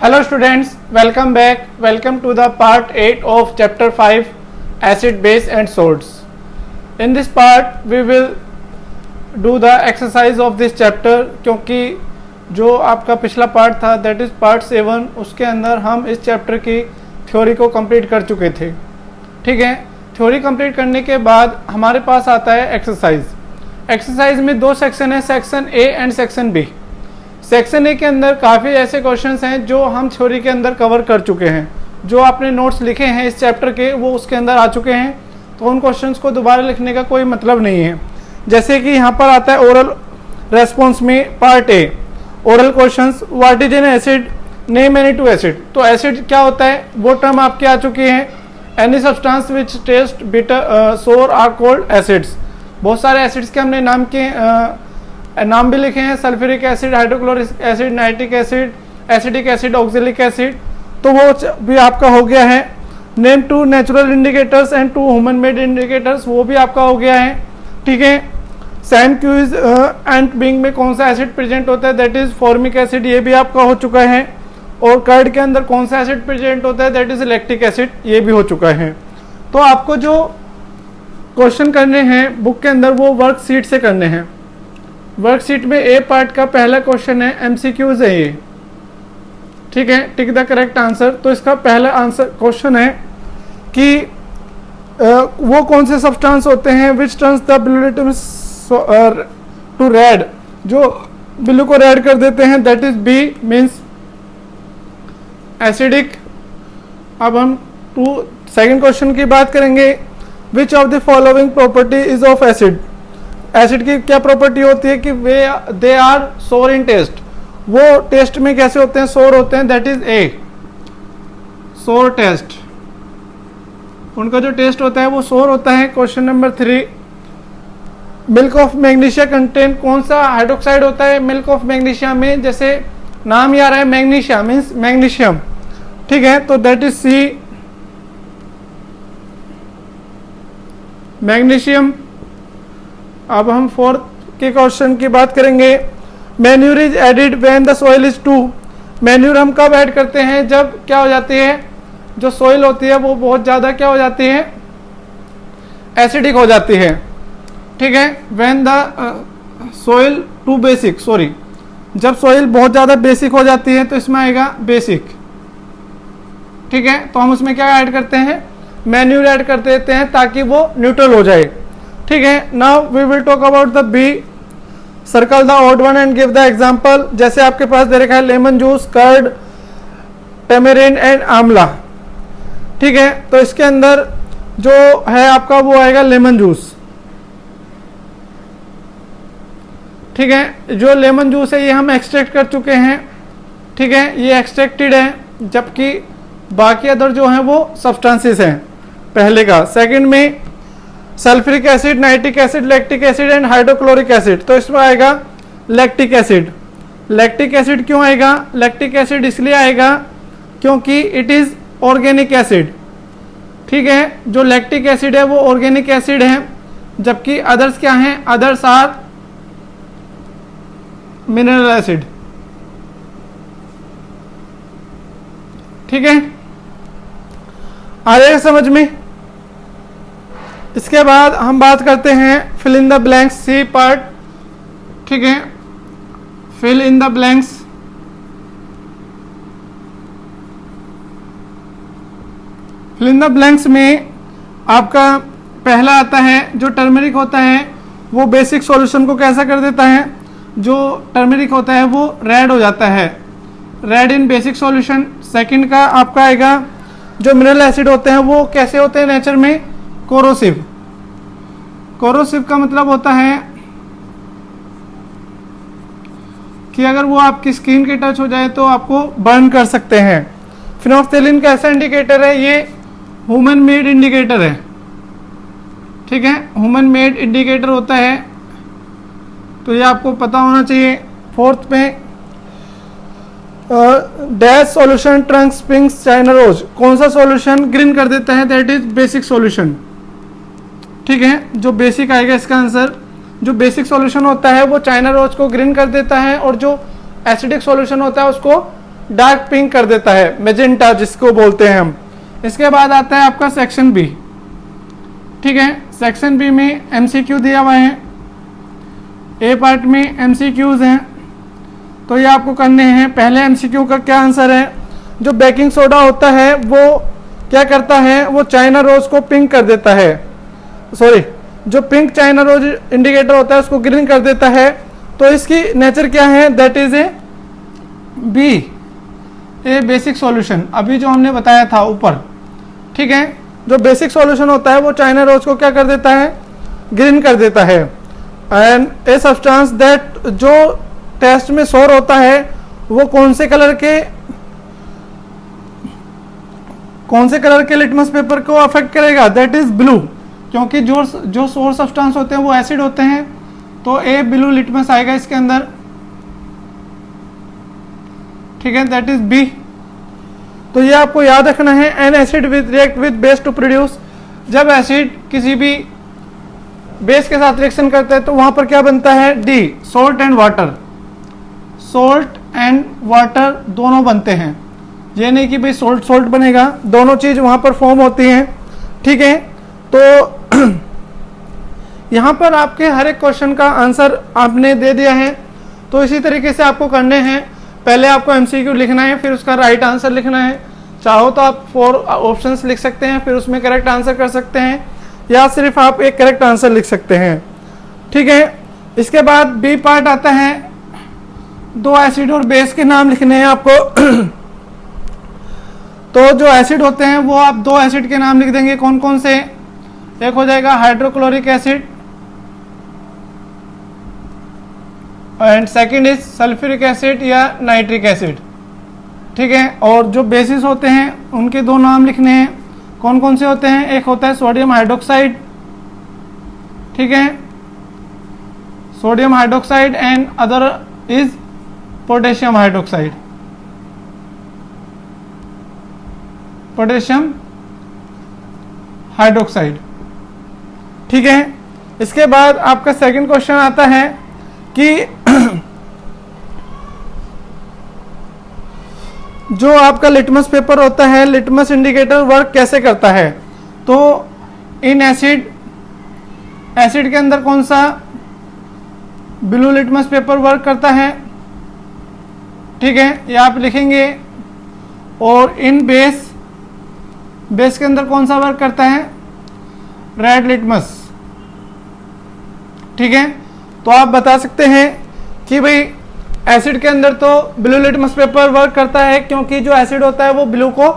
Hello students, welcome back. Welcome to the part 8 of chapter 5 acid, base and salts. In this part we will do the exercise of this chapter क्योंकि जो आपका पिछला part था that is part 7 उसके अंदर हम इस chapter की थ्योरी को कंप्लीट कर चुके थे। ठीक है, थ्योरी कंप्लीट करने के बाद हमारे पास आता है एक्सरसाइज। एक्सरसाइज में दो सेक्शन है, section A and section B. Section A के अंदर काफ़ी ऐसे क्वेश्चंस हैं जो हम थ्योरी के अंदर कवर कर चुके हैं। जो आपने नोट्स लिखे हैं इस चैप्टर के वो उसके अंदर आ चुके हैं, तो उन क्वेश्चंस को दोबारा लिखने का कोई मतलब नहीं है। जैसे कि यहाँ पर आता है ओरल रेस्पॉन्स में part A, oral questions, what is an acid, name any two acid. तो एसिड क्या होता है वो टर्म आपके आ चुकी है। Any substance which taste bitter sour are called acids. बहुत सारे एसिड्स के हमने नाम भी लिखे हैं, sulphuric acid, hydrochloric acid, nitric acid, acidic acid, oxalic acid. तो वो भी आपका हो गया है। Name two natural indicators and to human made indicators, वो भी आपका हो गया है। ठीक है, सैम क्यूज एंड बिंग में कौन सा एसिड प्रेजेंट होता है दैट इज फॉर्मिक एसिड, ये भी आपका हो चुका है। और कर्ड के अंदर कौन सा एसिड प्रेजेंट होता है दैट इज लैक्टिक एसिड, ये भी हो चुका है। तो आपको जो क्वेश्चन करने हैं बुक के अंदर वो वर्कशीट से करने हैं। वर्कशीट में ए पार्ट का पहला क्वेश्चन है, एमसीक्यूज है ये। ठीक है, टिक द करेक्ट आंसर। तो इसका पहला आंसर क्वेश्चन है कि वो कौन से सब्सटेंस होते हैं which turns the blue to red, जो ब्लू को रेड कर देते हैं that is B means acidic. अब हम सेकंड क्वेश्चन की बात करेंगे, which of the following property is of acid. Acid की क्या प्रॉपर्टी होती है कि दे आर सोर इन टेस्ट, वो टेस्ट में कैसे होते हैं, सोर होते हैं, दैट इज ए सोर टेस्ट। उनका जो टेस्ट होता है वो सोर होता है। Question number 3, milk of magnesia contain कौन सा हाइड्रोक्साइड होता है मिल्क ऑफ मैग्नीशिया में, जैसे नाम ही आ रहा है मैग्नीशिया मीन्स मैग्नीशियम। ठीक है, तो दैट इज सी मैग्नीशियम। अब हम फोर्थ के क्वेश्चन की बात करेंगे, manure is added when the soil is too. Manure हम कब ऐड करते हैं, जब क्या हो जाती है, जो सॉइल होती है वो बहुत ज़्यादा क्या हो जाती है, एसिडिक हो जाती है। ठीक है, when the soil too basic, sorry, जब सॉइल बहुत ज़्यादा बेसिक हो जाती है तो इसमें आएगा बेसिक। ठीक है, तो हम उसमें क्या ऐड करते हैं, मैन्यूर ऐड कर देते हैं ताकि वो न्यूट्रल हो जाए। ठीक है, now we will talk about the B. Circle the odd one and give the example. जैसे आपके पास दे रखा है lemon juice, curd, tamarind and amla. ठीक है, तो इसके अंदर जो है आपका वो आएगा लेमन जूस। ठीक है, जो लेमन जूस है ये हम एक्सट्रैक्ट कर चुके हैं। ठीक है, ये एक्सट्रैक्टेड है, जबकि बाकी अदर जो हैं वो सब्सटेंसेस हैं पहले का। सेकंड में sulphuric acid, nitric acid, lactic acid and hydrochloric acid. तो इसमें आएगा लैक्टिक एसिड। लैक्टिक एसिड क्यों आएगा, लैक्टिक एसिड इसलिए आएगा क्योंकि इट इज ऑर्गेनिक एसिड। ठीक है, जो लैक्टिक एसिड है वो ऑर्गेनिक एसिड है, जबकि अदर्स क्या हैं, अदर्स आर मिनरल एसिड। ठीक है, आ जाएगा समझ में। इसके बाद हम बात करते हैं fill in the blanks, C part. ठीक है, fill in the blanks. Fill in the blanks में आपका पहला आता है जो टर्मरिक होता है वो बेसिक सॉल्यूशन को कैसा कर देता है, जो टर्मरिक होता है वो रेड हो जाता है, रेड इन बेसिक सॉल्यूशन। सेकंड का आपका आएगा जो मिनरल एसिड होते हैं वो कैसे होते हैं नेचर में, कोरोसिव। कोरोसिव का मतलब होता है कि अगर वो आपकी स्किन के टच हो जाए तो आपको बर्न कर सकते हैं। फिनोल्फ्थेलिन का ऐसा इंडिकेटर है, ये ह्यूमन मेड इंडिकेटर है। ठीक है, ह्यूमन मेड इंडिकेटर होता है, तो ये आपको पता होना चाहिए। फोर्थ में dash solution trunk springs China rose, कौन सा सॉल्यूशन ग्रीन कर देता है, दैट इज बेसिक सॉल्यूशन। ठीक है, जो बेसिक आएगा इसका आंसर, जो बेसिक सॉल्यूशन होता है वो चाइना रोज को ग्रीन कर देता है, और जो एसिडिक सॉल्यूशन होता है उसको डार्क पिंक कर देता है, मेजेंटा जिसको बोलते हैं हम। इसके बाद आता है आपका सेक्शन बी। ठीक है, सेक्शन बी में एमसीक्यू दिया हुआ है, ए पार्ट में एमसीक्यूज हैं, तो ये आपको करने हैं। पहले एमसीक्यू का क्या आंसर है, जो बेकिंग सोडा होता है वो क्या करता है, वो चाइना रोज को पिंक कर देता है, सॉरी जो पिंक चाइना रोज इंडिकेटर होता है उसको ग्रीन कर देता है। तो इसकी नेचर क्या है, that is a B, a basic solution, अभी जो हमने बताया था ऊपर। ठीक है, जो बेसिक सॉल्यूशन होता है वो चाइना रोज को क्या कर देता है, ग्रीन कर देता है। एंड ए सब्सटेंस दैट, जो टेस्ट में शोर होता है वो कौन से कलर के लिटमस पेपर को अफेक्ट करेगा, दैट इज ब्लू, क्योंकि जो शोर सब्सटेंस होते हैं वो एसिड होते हैं, तो ए ब्लू लिटमस आएगा इसके अंदर। ठीक है, दैट इज बी। तो ये आपको याद रखना है, an acid with react with base to produce, जब एसिड किसी भी बेस के साथ रिएक्शन करता है तो वहां पर क्या बनता है, D, salt and water. Salt and water दोनों बनते हैं, ये नहीं कि भाई सोल्ट सोल्ट बनेगा, दोनों चीज वहां पर फॉर्म होती हैं। ठीक है, तो यहां पर आपके हर एक क्वेश्चन का आंसर आपने दे दिया है, तो इसी तरीके से आपको करने हैं। पहले आपको एमसीक्यू लिखना है, फिर उसका राइट आंसर लिखना है। चाहो तो आप 4 ऑप्शंस लिख सकते हैं, फिर उसमें करेक्ट आंसर कर सकते हैं, या सिर्फ आप एक करेक्ट आंसर लिख सकते हैं। ठीक है, इसके बाद बी पार्ट आता है, 2 एसिड और बेस के नाम लिखने हैं आपको। तो जो एसिड होते हैं वो आप 2 एसिड के नाम लिख देंगे, कौन कौन से, एक हो जाएगा hydrochloric acid and second is sulphuric acid या नाइट्रिक एसिड। ठीक है, और जो बेसिस होते हैं उनके 2 नाम लिखने हैं, कौन कौन से होते हैं, एक होता है सोडियम हाइड्रोक्साइड, ठीक है, sodium hydroxide, and other is potassium hydroxide, potassium hydroxide. ठीक है, इसके बाद आपका सेकंड क्वेश्चन आता है कि जो आपका लिटमस पेपर होता है, लिटमस इंडिकेटर वर्क कैसे करता है। तो इन एसिड के अंदर कौन सा ब्लू लिटमस पेपर वर्क करता है, ठीक है, ये आप लिखेंगे। और इन बेस के अंदर कौन सा वर्क करता है, रेड लिटमस। ठीक है, तो आप बता सकते हैं कि भाई एसिड के अंदर तो ब्लू लिटमस पेपर वर्क करता है, क्योंकि जो एसिड होता है वो ब्लू को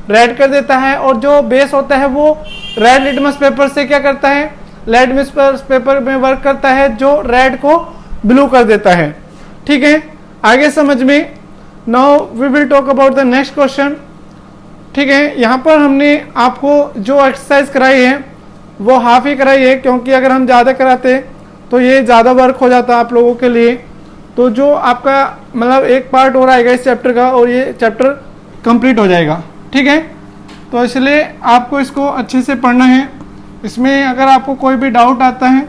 रेड कर देता है, और जो बेस होता है वो रेड लिटमस पेपर से क्या करता है, रेड लिटमस पेपर में वर्क करता है, जो रेड को ब्लू कर देता है। ठीक है, आगे समझ में। Now we will talk about the next question. ठीक है, यहाँ पर हमने आपको जो एक्सरसाइज कराई है वो हाफ ही कराई है, क्योंकि अगर हम ज़्यादा कराते तो ये ज़्यादा वर्क हो जाता आप लोगों के लिए। तो जो आपका मतलब एक पार्ट और आएगा इस चैप्टर का, और ये चैप्टर कंप्लीट हो जाएगा। ठीक है, तो इसलिए आपको इसको अच्छे से पढ़ना है। इसमें अगर आपको कोई भी डाउट आता है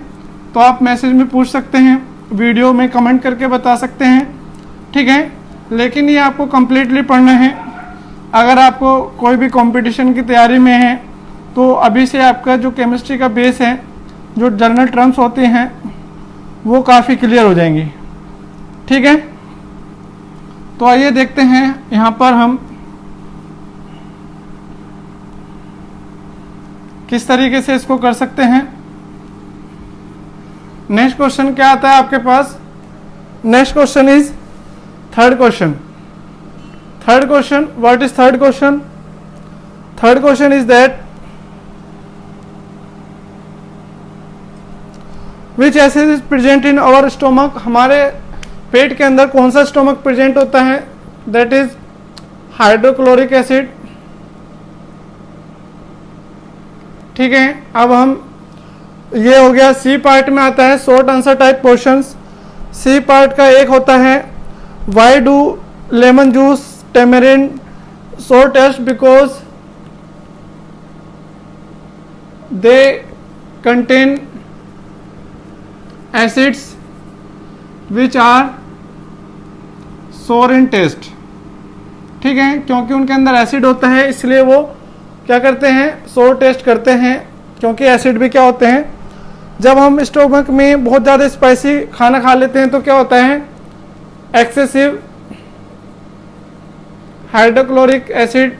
तो आप मैसेज में पूछ सकते हैं, वीडियो में कमेंट करके बता सकते हैं। ठीक है, लेकिन ये आपको कम्प्लीटली पढ़ना है। अगर आपको कोई भी कंपटीशन की तैयारी में है तो अभी से आपका जो केमिस्ट्री का बेस है, जो जनरल टर्म्स होते हैं वो काफ़ी क्लियर हो जाएंगी। ठीक है, तो आइए देखते हैं यहाँ पर हम किस तरीके से इसको कर सकते हैं। नेक्स्ट क्वेश्चन क्या आता है आपके पास, next question is third question. Third question, what is third question? Third question is that which acid is present in our stomach, हमारे पेट के अंदर कौन सा स्टोमक प्रेजेंट होता है, दैट इज हाइड्रोक्लोरिक एसिड। ठीक है, अब हम ये हो गया। सी पार्ट में आता है short answer type questions. C part का एक होता है why do lemon juice tamarind sour taste, because they contain acids which are sour in taste. ठीक है, क्योंकि उनके अंदर एसिड होता है इसलिए वो क्या करते हैं, सोर टेस्ट करते हैं, क्योंकि एसिड भी क्या होते हैं, जब हम स्टोमक में बहुत ज़्यादा स्पाइसी खाना खा लेते हैं तो क्या होता है, एक्सेसिव हाइड्रोक्लोरिक एसिड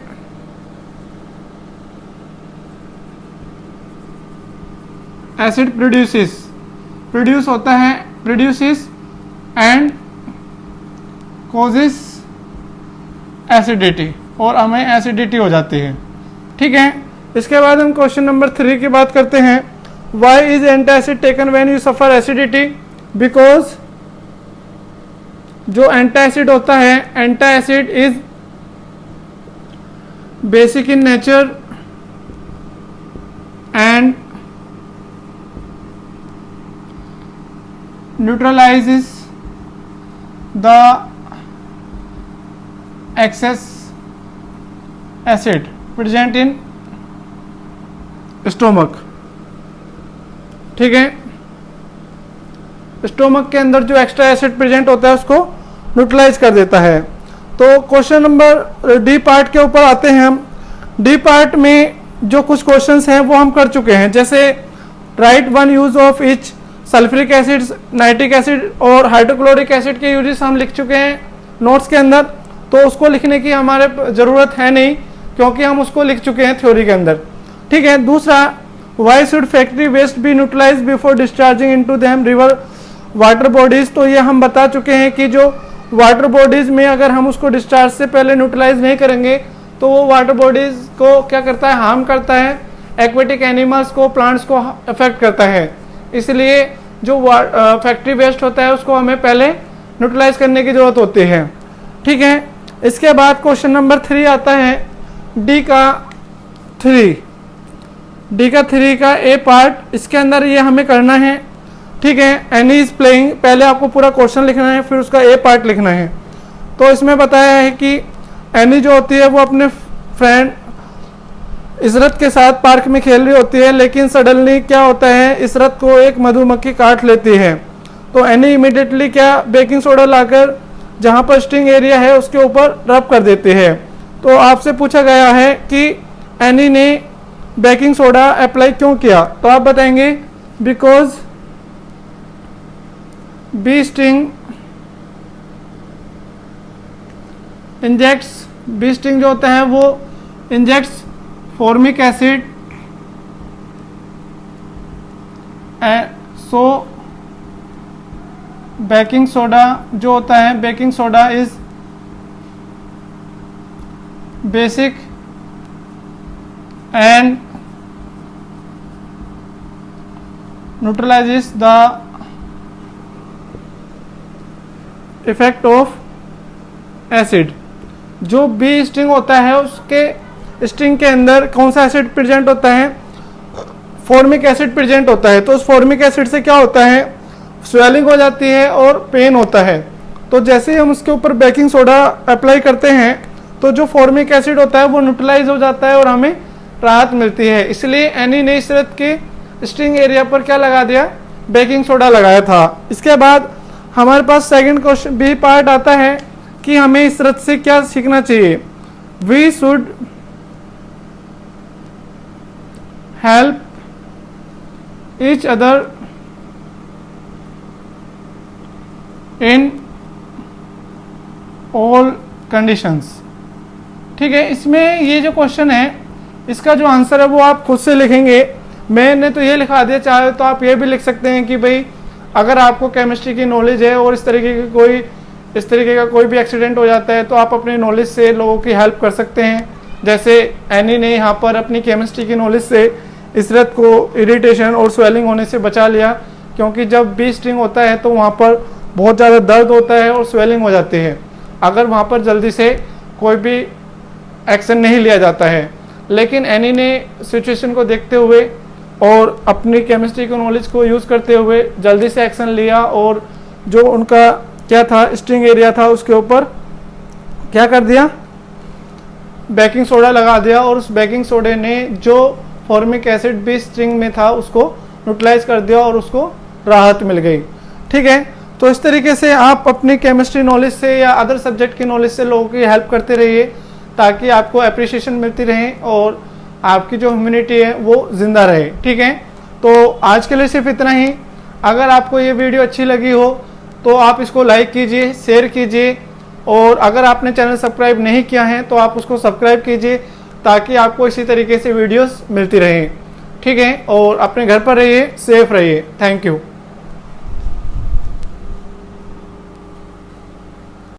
प्रोड्यूस होता है, प्रोड्यूसिस एंड कॉजेस एसिडिटी, और हमें एसिडिटी हो जाती है। ठीक है, इसके बाद हम क्वेश्चन नंबर 3 की बात करते हैं। Why is antacid taken when you suffer acidity? Because जो एंटासिड होता है, antacid is basic in nature and neutralizes the excess acid present in stomach। ठीक है, स्टोमक के अंदर जो एक्स्ट्रा एसिड प्रेजेंट होता है उसको न्यूट्रलाइज कर देता है। तो क्वेश्चन नंबर डी पार्ट के ऊपर आते हैं हम। डी पार्ट में जो कुछ क्वेश्चंस हैं वो हम कर चुके हैं, जैसे right one use of each, sulphuric acid, nitric acid और हाइड्रोक्लोरिक एसिड के यूजेस हम लिख चुके हैं नोट्स के अंदर, तो उसको लिखने की हमारे ज़रूरत है नहीं क्योंकि हम उसको लिख चुके हैं थ्योरी के अंदर। ठीक है, दूसरा, why should factory waste be neutralize before discharging into them river water bodies? तो ये हम बता चुके हैं कि जो वाटर बॉडीज में अगर हम उसको डिस्चार्ज से पहले न्यूट्रलाइज नहीं करेंगे तो वो वाटर बॉडीज को क्या करता है, हार्म करता है, एक्वेटिक एनिमल्स को, प्लांट्स को अफेक्ट करता है। इसलिए जो फैक्ट्री वेस्ट होता है उसको हमें पहले न्यूट्रलाइज करने की जरूरत होती है। ठीक है, इसके बाद क्वेश्चन नंबर 3 आता है, डी का 3 का ए पार्ट। इसके अंदर ये हमें करना है। ठीक है, एनी इज प्लेइंग, पहले आपको पूरा क्वेश्चन लिखना है फिर उसका ए पार्ट लिखना है। तो इसमें बताया है कि एनी जो होती है वो अपने फ्रेंड इशरत के साथ पार्क में खेल रही होती है, लेकिन सडनली क्या होता है, इशरत को एक मधुमक्खी काट लेती है। तो एनी इमीडिएटली क्या, बेकिंग सोडा लाकर जहाँ पर स्टिंग एरिया है उसके ऊपर रब कर देते हैं। तो आपसे पूछा गया है कि एनी ने बेकिंग सोडा अप्लाई क्यों किया? तो आप बताएंगे because bee sting injects, bee sting जो होता है वो injects formic acid so baking soda जो होता है, baking soda is basic and neutralizes the effect of acid. जो बी स्टिंग होता है उसके स्टिंग के अंदर कौन सा एसिड प्रेजेंट होता है, फॉर्मिक एसिड प्रेजेंट होता है। तो उस फॉर्मिक एसिड से क्या होता है, स्वेलिंग हो जाती है और पेन होता है। तो जैसे ही हम उसके ऊपर बेकिंग सोडा अप्लाई करते हैं तो जो फॉर्मिक एसिड होता है वो न्यूट्रलाइज हो जाता है और हमें राहत मिलती है। इसलिए एनी ने इशरत के स्टिंग एरिया पर क्या लगा दिया, बेकिंग सोडा लगाया था। इसके बाद हमारे पास सेकंड क्वेश्चन बी पार्ट आता है कि हमें इशरत से क्या सीखना चाहिए। We should help each other in all conditions. ठीक है, इसमें ये जो क्वेश्चन है इसका जो आंसर है वो आप खुद से लिखेंगे। मैंने तो ये लिखा दिया, चाहे तो आप ये भी लिख सकते हैं कि भाई अगर आपको केमिस्ट्री की नॉलेज है और इस तरीके का कोई भी एक्सीडेंट हो जाता है तो आप अपनी नॉलेज से लोगों की हेल्प कर सकते हैं। जैसे एनी ने यहाँ पर अपनी केमिस्ट्री की नॉलेज से इशरत को इरिटेशन और स्वेलिंग होने से बचा लिया, क्योंकि जब बी स्टिंग होता है तो वहाँ पर बहुत ज़्यादा दर्द होता है और स्वेलिंग हो जाती है अगर वहाँ पर जल्दी से कोई भी एक्शन नहीं लिया जाता है। लेकिन एनी ने सिचुएशन को देखते हुए और अपनी केमिस्ट्री की नॉलेज को यूज़ करते हुए जल्दी से एक्शन लिया और जो उनका क्या था स्टिंग एरिया था उसके ऊपर क्या कर दिया, बेकिंग सोडा लगा दिया और उस बेकिंग सोडे ने जो फॉर्मिक एसिड भी स्टिंग में था उसको न्यूट्रलाइज कर दिया और उसको राहत मिल गई। ठीक है, तो इस तरीके से आप अपनी केमिस्ट्री नॉलेज से या अदर सब्जेक्ट की नॉलेज से लोगों की हेल्प करते रहिए, ताकि आपको अप्रिशिएशन मिलती रहे और आपकी जो ह्यूमैनिटी है वो जिंदा रहे। ठीक है, तो आज के लिए सिर्फ इतना ही। अगर आपको ये वीडियो अच्छी लगी हो तो आप इसको लाइक कीजिए, शेयर कीजिए, और अगर आपने चैनल सब्सक्राइब नहीं किया है तो आप उसको सब्सक्राइब कीजिए, ताकि आपको इसी तरीके से वीडियोस मिलती रहें। ठीक है, और अपने घर पर रहिए, सेफ रहिए। Thank you.